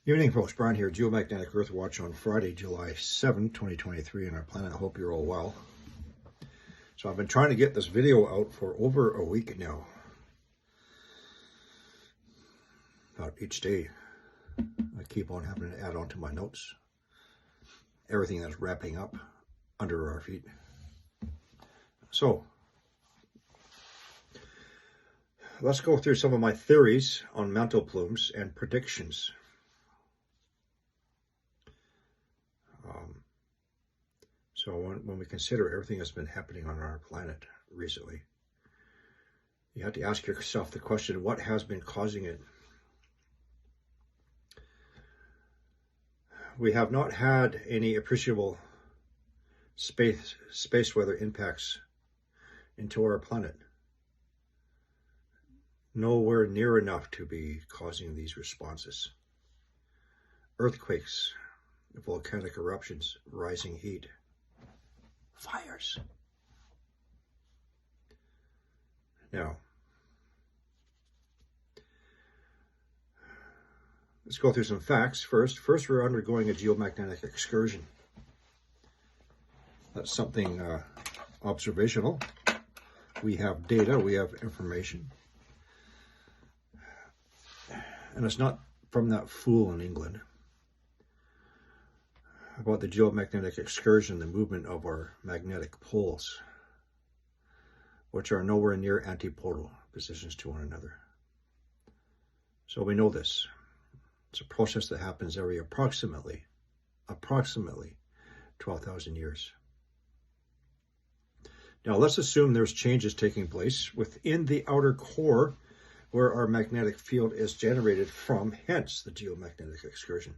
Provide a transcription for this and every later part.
Evening, folks. Brian here, Geomagnetic Earth Watch on Friday, July 7, 2023, on our planet. I hope you're all well. So I've been trying to get this video out for over a week now. About each day, I keep on having to add on to my notes. Everything that's wrapping up under our feet. So, let's go through some of my theories on mantle plumes and predictions. So when we consider everything that's been happening on our planet recently, you have to ask yourself the question, what has been causing it? We have not had any appreciable space weather impacts into our planet. Nowhere near enough to be causing these responses. Earthquakes, volcanic eruptions, rising heat, fires. Now, let's go through some facts first. First, we're undergoing a geomagnetic excursion. That's something observational. We have data, we have information. And it's not from that fool in England about the geomagnetic excursion, the movement of our magnetic poles, which are nowhere near antipodal positions to one another. So we know this. It's a process that happens every approximately 12,000 years. Now let's assume there's changes taking place within the outer core where our magnetic field is generated from, hence the geomagnetic excursion.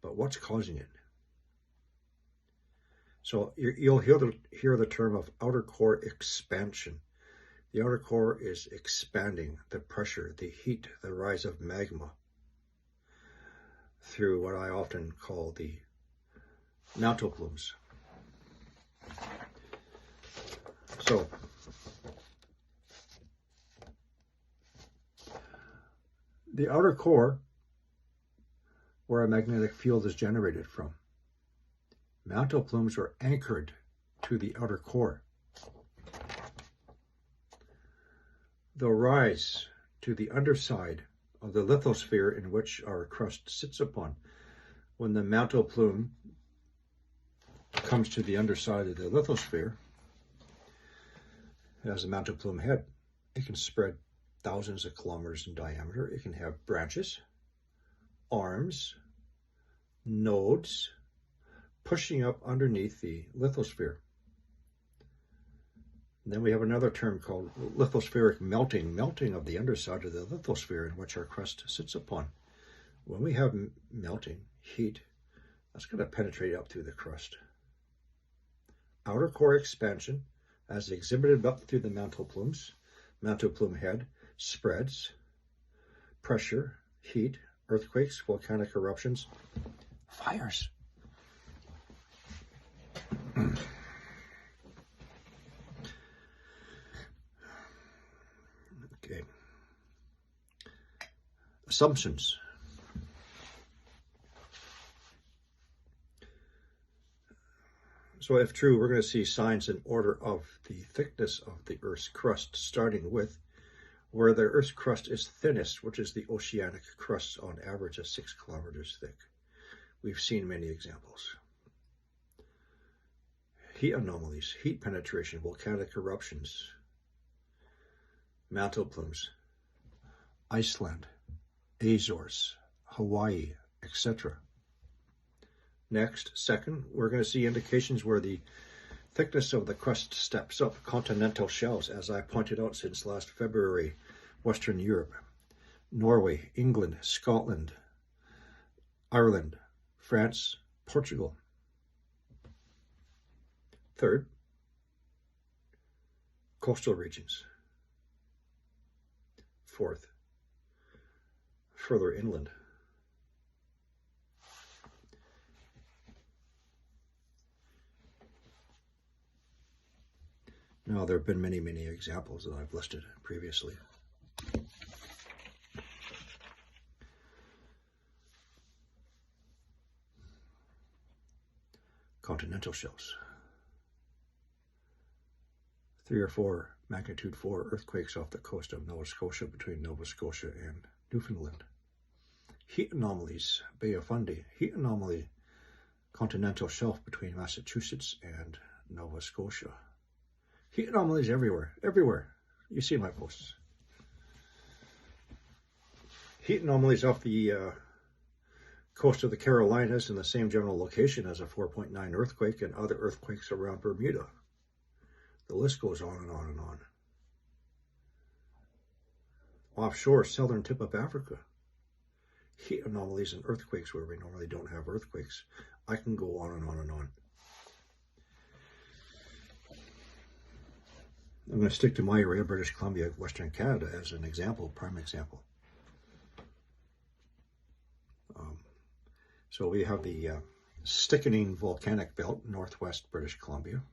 But what's causing it? So you'll hear the term of outer core expansion. The outer core is expanding, the pressure, the heat, the rise of magma through what I often call the mantle plumes. So, the outer core, where a magnetic field is generated from, mantle plumes are anchored to the outer core. They'll rise to the underside of the lithosphere in which our crust sits upon. When the mantle plume comes to the underside of the lithosphere, it has a mantle plume head. It can spread thousands of kilometers in diameter. It can have branches, arms, nodes, pushing up underneath the lithosphere. And then we have another term called lithospheric melting of the underside of the lithosphere in which our crust sits upon. When we have melting, heat, that's going to penetrate up through the crust. Outer core expansion, as exhibited up through the mantle plumes, mantle plume head, spreads, pressure, heat, earthquakes, volcanic eruptions, fires. Okay. Assumptions. So if true, we're going to see signs in order of the thickness of the Earth's crust, starting with where the Earth's crust is thinnest, which is the oceanic crust, on average of 6 kilometers thick. We've seen many examples. Heat anomalies, heat penetration, volcanic eruptions, mantle plumes, Iceland, Azores, Hawaii, etc. Next, second, we're going to see indications where the thickness of the crust steps up. Continental shelves, as I pointed out since last February, Western Europe, Norway, England, Scotland, Ireland, France, Portugal. Third, coastal regions. Fourth, further inland. Now, there have been many, many examples that I've listed previously. continental shelves. 3 or 4 magnitude 4 earthquakes off the coast of Nova Scotia between Nova Scotia and Newfoundland. Heat anomalies, Bay of Fundy. Heat anomaly, continental shelf between Massachusetts and Nova Scotia. Heat anomalies everywhere, everywhere. You see my posts. Heat anomalies off the coast of the Carolinas in the same general location as a 4.9 earthquake and other earthquakes around Bermuda. The list goes on and on and on. Offshore, southern tip of Africa. Heat anomalies and earthquakes where we normally don't have earthquakes. I can go on and on and on. I'm going to stick to my area, British Columbia, Western Canada, as an example, prime example. So we have the Stickening Volcanic Belt, northwest British Columbia.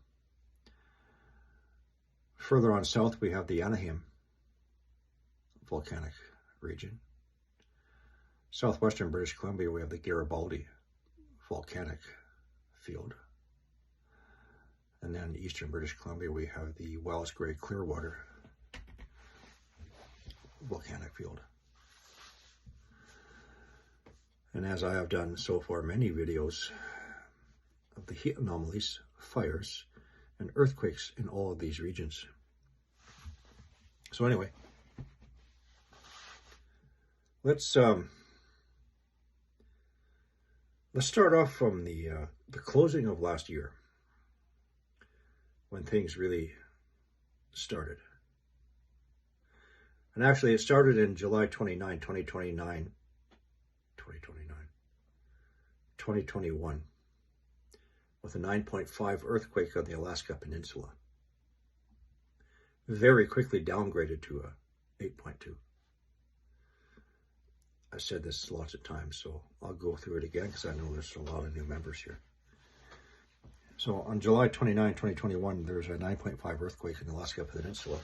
Further on south, we have the Anaheim volcanic region. Southwestern British Columbia, we have the Garibaldi volcanic field. And then eastern British Columbia, we have the Wells Grey Clearwater volcanic field. And as I have done so far many videos of the heat anomalies, fires, and earthquakes in all of these regions. So anyway, let's start off from the closing of last year, when things really started. And actually, it started in July 29, 2021, with a 9.5 earthquake on the Alaska Peninsula. Very quickly downgraded to a 8.2. I said this lots of times, so I'll go through it again because I know there's a lot of new members here. So on July 29, 2021, there was a 9.5 earthquake in the Alaska Peninsula.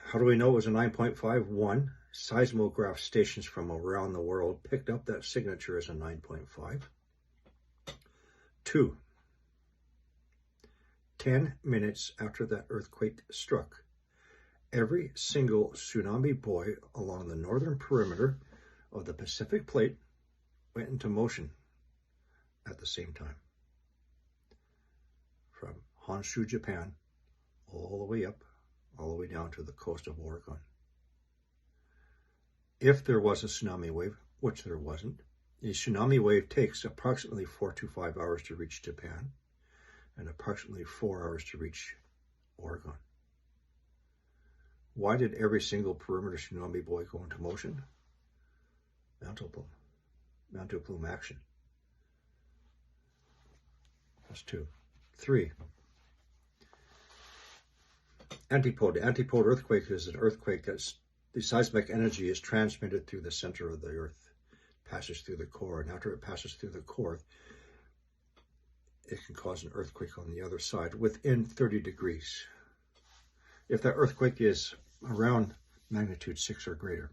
How do we know it was a 9.5? One, seismograph stations from around the world picked up that signature as a 9.5. 2, 10 minutes after that earthquake struck, every single tsunami buoy along the northern perimeter of the Pacific Plate went into motion at the same time. From Honshu, Japan, all the way up, all the way down to the coast of Oregon. If there was a tsunami wave, which there wasn't, a tsunami wave takes approximately 4 to 5 hours to reach Japan and approximately 4 hours to reach Oregon. Why did every single perimeter tsunami buoy go into motion? Mantle Plume action. That's 2. 3. Antipode. Antipode earthquake is an earthquake that's the seismic energy is transmitted through the center of the earth, passes through the core, and after it passes through the core, it can cause an earthquake on the other side within 30 degrees. If that earthquake is around magnitude 6 or greater.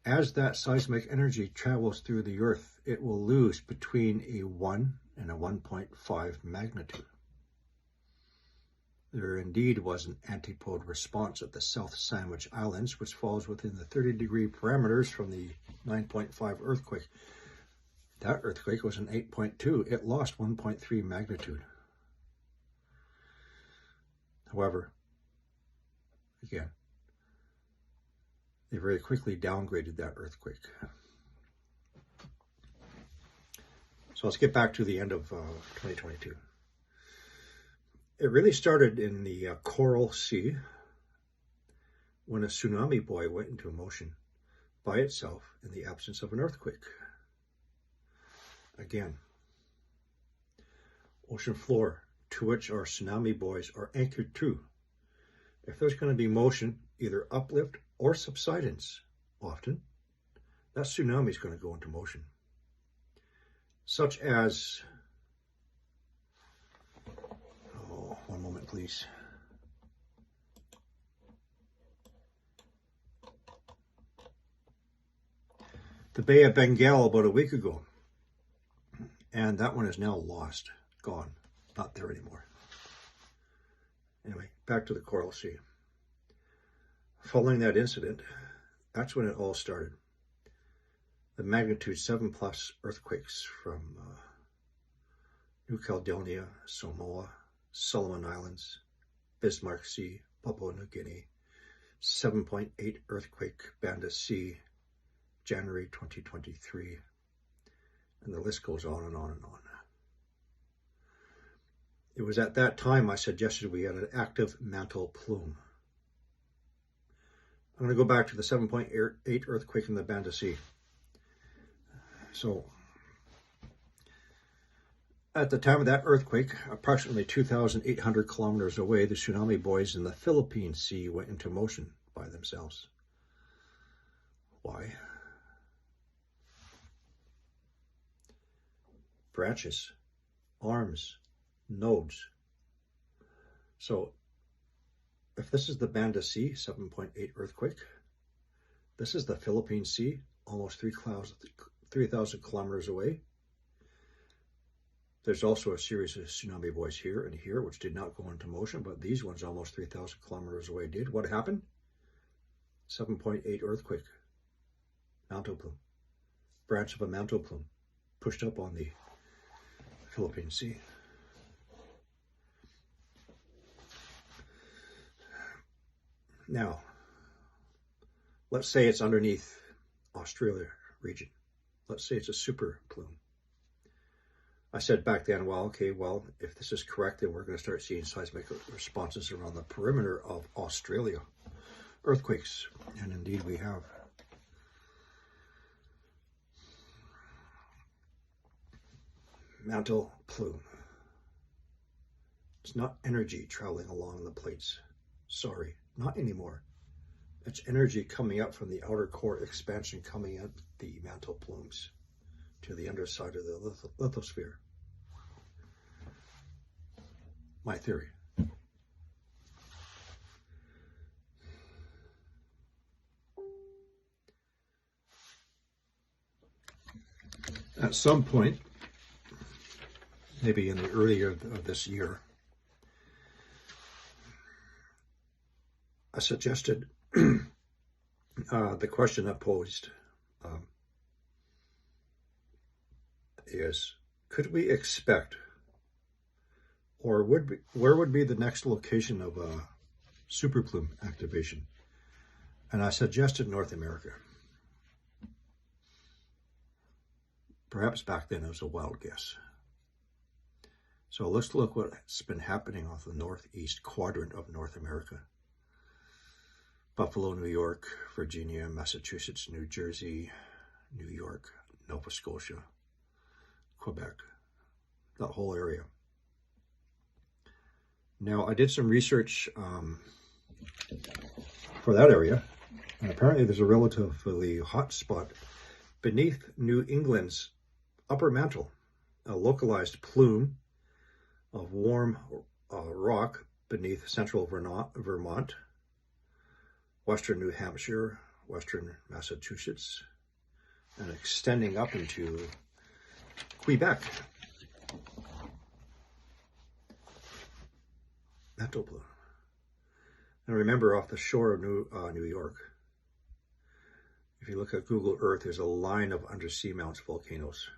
As that seismic energy travels through the earth, it will lose between a 1 and a 1.5 magnitude. There indeed was an antipode response at the South Sandwich Islands, which falls within the 30-degree parameters from the 9.5 earthquake. That earthquake was an 8.2. It lost 1.3 magnitude. However, again, they very quickly downgraded that earthquake. So let's get back to the end of 2022. It really started in the Coral Sea when a tsunami buoy went into motion by itself in the absence of an earthquake. Again, ocean floor to which our tsunami buoys are anchored to. If there's going to be motion, either uplift or subsidence, often, that tsunami is going to go into motion. Such as, one moment please. The Bay of Bengal about a week ago. And that one is now lost, gone, not there anymore. Anyway, back to the Coral Sea. Following that incident, that's when it all started. The magnitude 7+ earthquakes from New Caledonia, Samoa, Solomon Islands, Bismarck Sea, Papua New Guinea, 7.8 earthquake, Banda Sea, January 2023, and the list goes on and on and on. It was at that time I suggested we had an active mantle plume. I'm going to go back to the 7.8 earthquake in the Banda Sea. So, at the time of that earthquake, approximately 2,800 kilometers away, the tsunami buoys in the Philippine Sea went into motion by themselves. Why? Branches, arms, nodes. So, if this is the Banda Sea, 7.8 earthquake, this is the Philippine Sea, almost 3,000 kilometers away. There's also a series of tsunami buoys here and here, which did not go into motion, but these ones almost 3,000 kilometers away did. What happened? 7.8 earthquake. Mantle plume. Branch of a mantle plume pushed up on the Philippine Sea. Now, let's say it's underneath Australia region. Let's say it's a super plume. I said back then, well, okay, well, if this is correct, then we're going to start seeing seismic responses around the perimeter of Australia. Earthquakes, and indeed we have. Mantle plume. It's not energy traveling along the plates. Sorry, not anymore. It's energy coming up from the outer core expansion, coming at the mantle plumes to the underside of the lithosphere. My theory. At some point, maybe in the earlier of this year, I suggested the question I posed is, could we expect, or where would be the next location of a superplume activation? And I suggested North America. Perhaps back then it was a wild guess. So let's look what's been happening off the northeast quadrant of North America. Buffalo, New York, Virginia, Massachusetts, New Jersey, New York, Nova Scotia, Quebec, that whole area. Now, I did some research for that area, and apparently there's a relatively hot spot beneath New England's upper mantle, a localized plume of warm rock beneath central Vermont, western New Hampshire, western Massachusetts, and extending up into Quebec. Mantle plume. And remember, off the shore of New York, if you look at Google Earth, there's a line of undersea mounts volcanoes.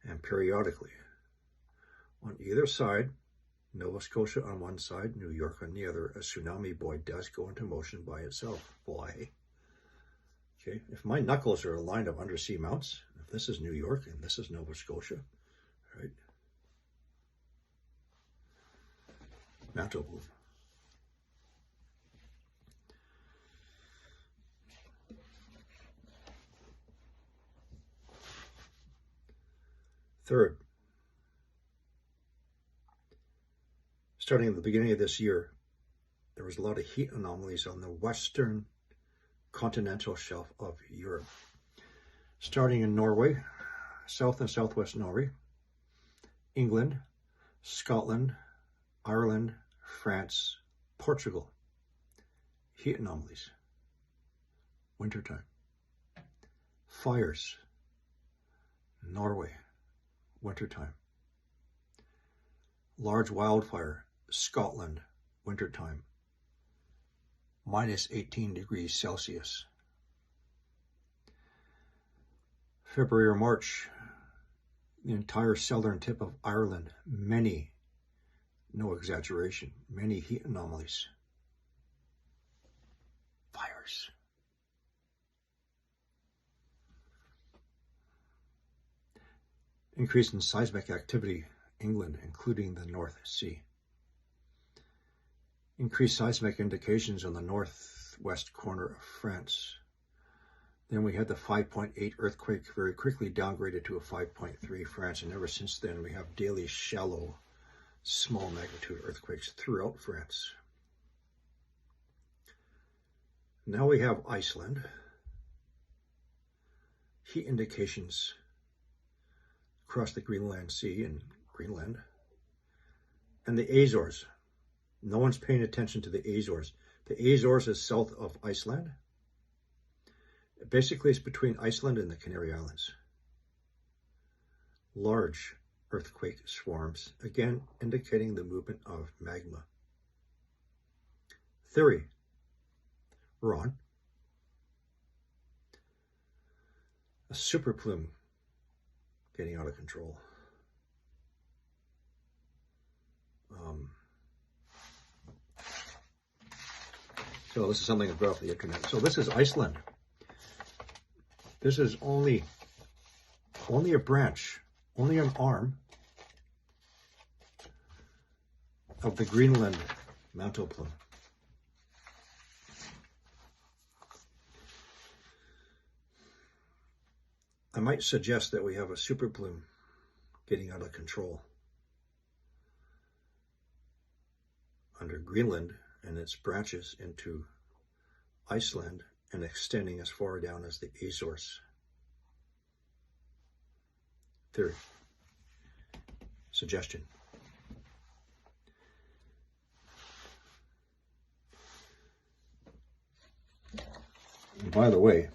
And periodically, on either side, Nova Scotia on one side, New York on the other, a tsunami buoy does go into motion by itself. Why? Okay, if my knuckles are a line of undersea mounts, if this is New York and this is Nova Scotia, right? Mantle plume. Third, starting at the beginning of this year, there was a lot of heat anomalies on the western continental shelf of Europe. Starting in Norway, south and southwest Norway, England, Scotland, Ireland, France, Portugal. Heat anomalies. Wintertime. Fires. Norway. wintertime. Large wildfire, Scotland, wintertime, minus 18 degrees Celsius. February or March, the entire southern tip of Ireland, many, no exaggeration, many heat anomalies. Fires. Increase in seismic activity, England, including the North Sea. Increased seismic indications on the northwest corner of France. Then we had the 5.8 earthquake, very quickly downgraded to a 5.3 France, and ever since then we have daily shallow, small magnitude earthquakes throughout France. Now we have Iceland. Heat indications across the Greenland Sea and Greenland. And the Azores. No one's paying attention to the Azores. The Azores is south of Iceland. Basically, it's between Iceland and the Canary Islands. Large earthquake swarms, again indicating the movement of magma. Theory. We're on. A super plume getting out of control. So this is something I got off the internet. So this is Iceland. This is only a branch, only an arm of the Greenland mantle plume. I might suggest that we have a super plume getting out of control under Greenland and its branches into Iceland and extending as far down as the Azores. Theory. Suggestion. And by the way,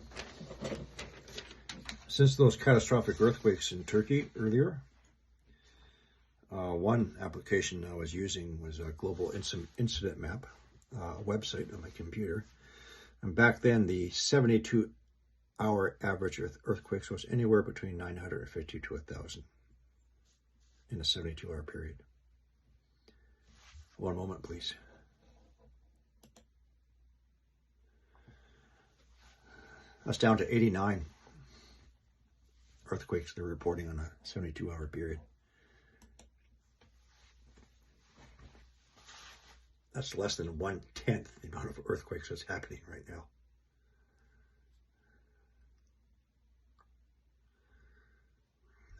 since those catastrophic earthquakes in Turkey earlier, one application I was using was a global incident map website on my computer. And back then, the 72-hour average earthquakes was anywhere between 950 to 1,000 in a 72-hour period. One moment, please. That's down to 89 earthquakes they're reporting on a 72-hour period. That's less than 1/10 the amount of earthquakes that's happening right now.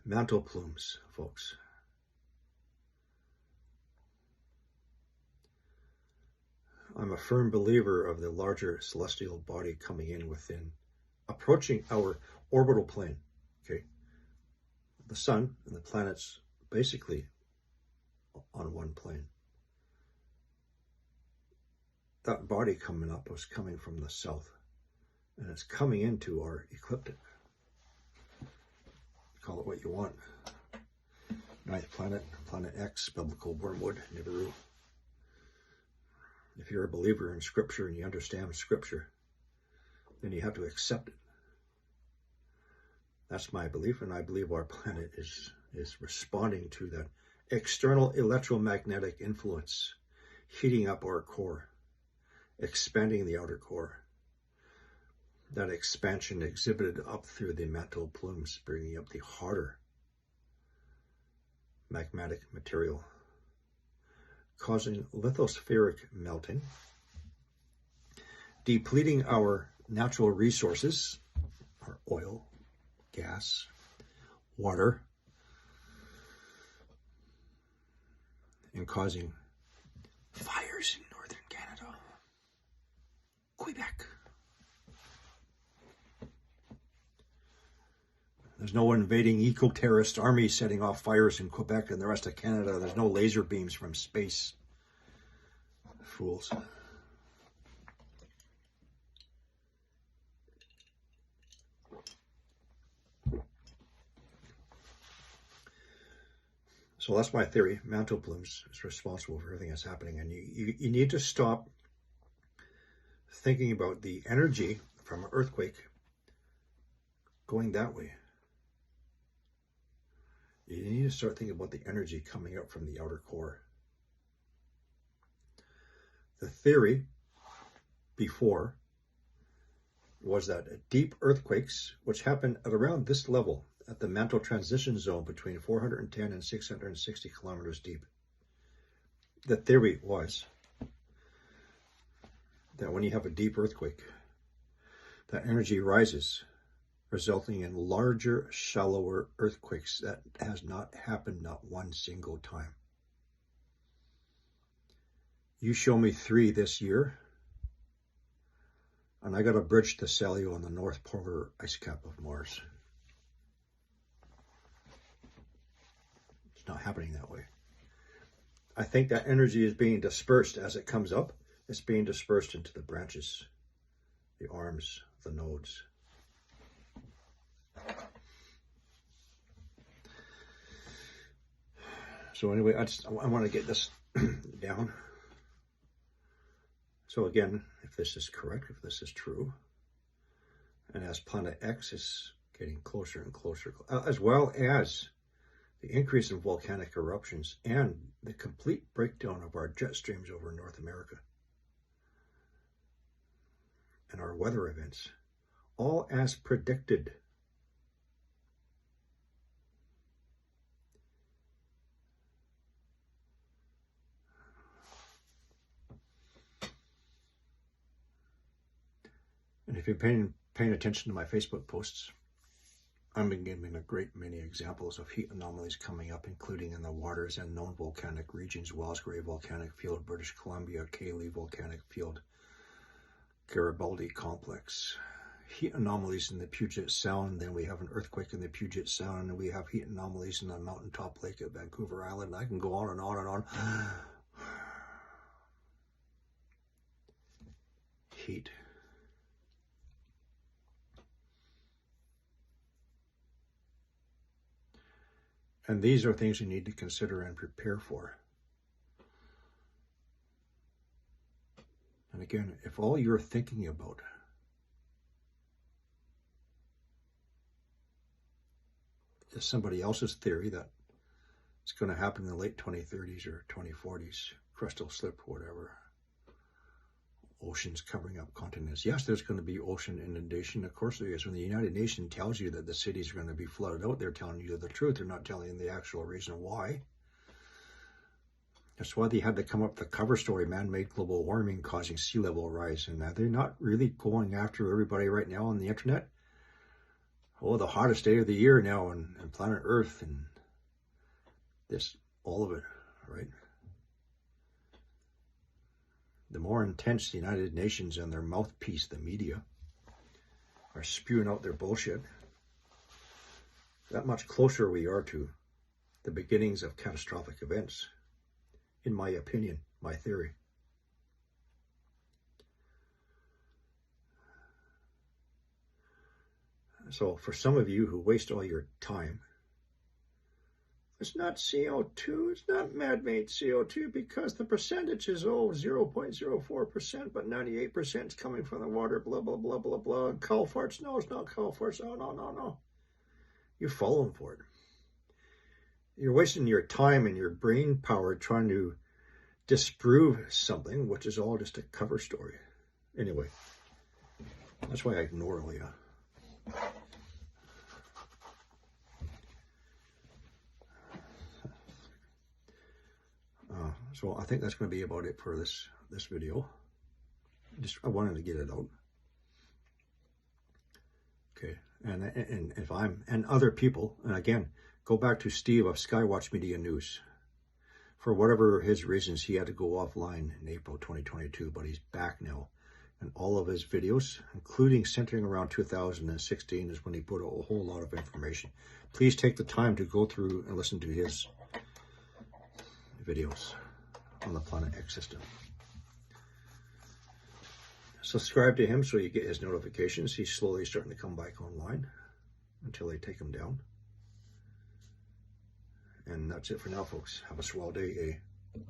Mantle plumes, folks. I'm a firm believer of the larger celestial body coming in within, approaching our orbital plane, okay? The sun and the planets basically on one plane. That body coming up was coming from the south, and it's coming into our ecliptic. Call it what you want. Ninth planet, Planet X, biblical wormwood, Nibiru. If you're a believer in Scripture and you understand Scripture, then you have to accept it. That's my belief, and I believe our planet is responding to that external electromagnetic influence, heating up our core, expanding the outer core. That expansion exhibited up through the mantle plumes, bringing up the harder magmatic material, causing lithospheric melting, depleting our natural resources, our oil, gas, water, and causing fires in northern Canada, Quebec. There's no invading eco-terrorist army setting off fires in Quebec and the rest of Canada. There's no laser beams from space. Fools. So that's my theory. Mantle plumes is responsible for everything that's happening. And you need to stop thinking about the energy from an earthquake going that way. You need to start thinking about the energy coming up from the outer core. The theory before was that deep earthquakes, which happen at around this level, at the mantle transition zone between 410 and 660 kilometers deep, the theory was that when you have a deep earthquake, that energy rises, resulting in larger, shallower earthquakes. That has not happened not one single time. You show me 3 this year, and I got a bridge to sell you on the North Polar ice cap of Mars. It's not happening that way. I think that energy is being dispersed as it comes up. It's being dispersed into the branches, the arms, the nodes. So anyway, I want to get this down. So again, if this is correct, if this is true, and as planet X is getting closer and closer, as well as the increase in volcanic eruptions and the complete breakdown of our jet streams over North America and our weather events, all as predicted. And if you're paying attention to my Facebook posts, I'm giving a great many examples of heat anomalies coming up, including in the waters and known volcanic regions: Wellsgrave Volcanic Field, British Columbia, Cayley Volcanic Field, Garibaldi Complex. Heat anomalies in the Puget Sound, then we have an earthquake in the Puget Sound, and we have heat anomalies in the mountaintop lake at Vancouver Island. I can go on and on and on. Heat. And these are things you need to consider and prepare for. And again, if all you're thinking about is somebody else's theory that it's going to happen in the late 2030s or 2040s, crustal slip, whatever, oceans covering up continents. Yes, there's going to be ocean inundation. Of course there is. When the United Nations tells you that the cities are going to be flooded out, they're telling you the truth. They're not telling you the actual reason why. That's why they had to come up with the cover story, man-made global warming causing sea level rise. And they're not really going after everybody right now on the internet. Oh, the hottest day of the year now on planet Earth, and this, all of it, right? The more intense the United Nations and their mouthpiece, the media, are spewing out their bullshit, that much closer we are to the beginnings of catastrophic events, in my opinion, my theory. So for some of you who waste all your time, it's not CO2, it's not man-made CO2, because the percentage is 0.04%, but 98% is coming from the water, blah, blah, blah, blah, blah. Coal farts, no, it's not coal farts, oh, no. You're falling for it. You're wasting your time and your brain power trying to disprove something, which is all just a cover story. Anyway, that's why I ignore all you. So I think that's going to be about it for this video. I wanted to get it out. Okay, and if and other people, and again, go back to Steve of Skywatch Media News. For whatever his reasons, he had to go offline in April 2022, but he's back now. And all of his videos, including centering around 2016, is when he put a whole lot of information. Please take the time to go through and listen to his videos on the Planet X system. Subscribe to him so you get his notifications. He's slowly starting to come back online until they take him down. And that's it for now, folks. Have a swell day, eh?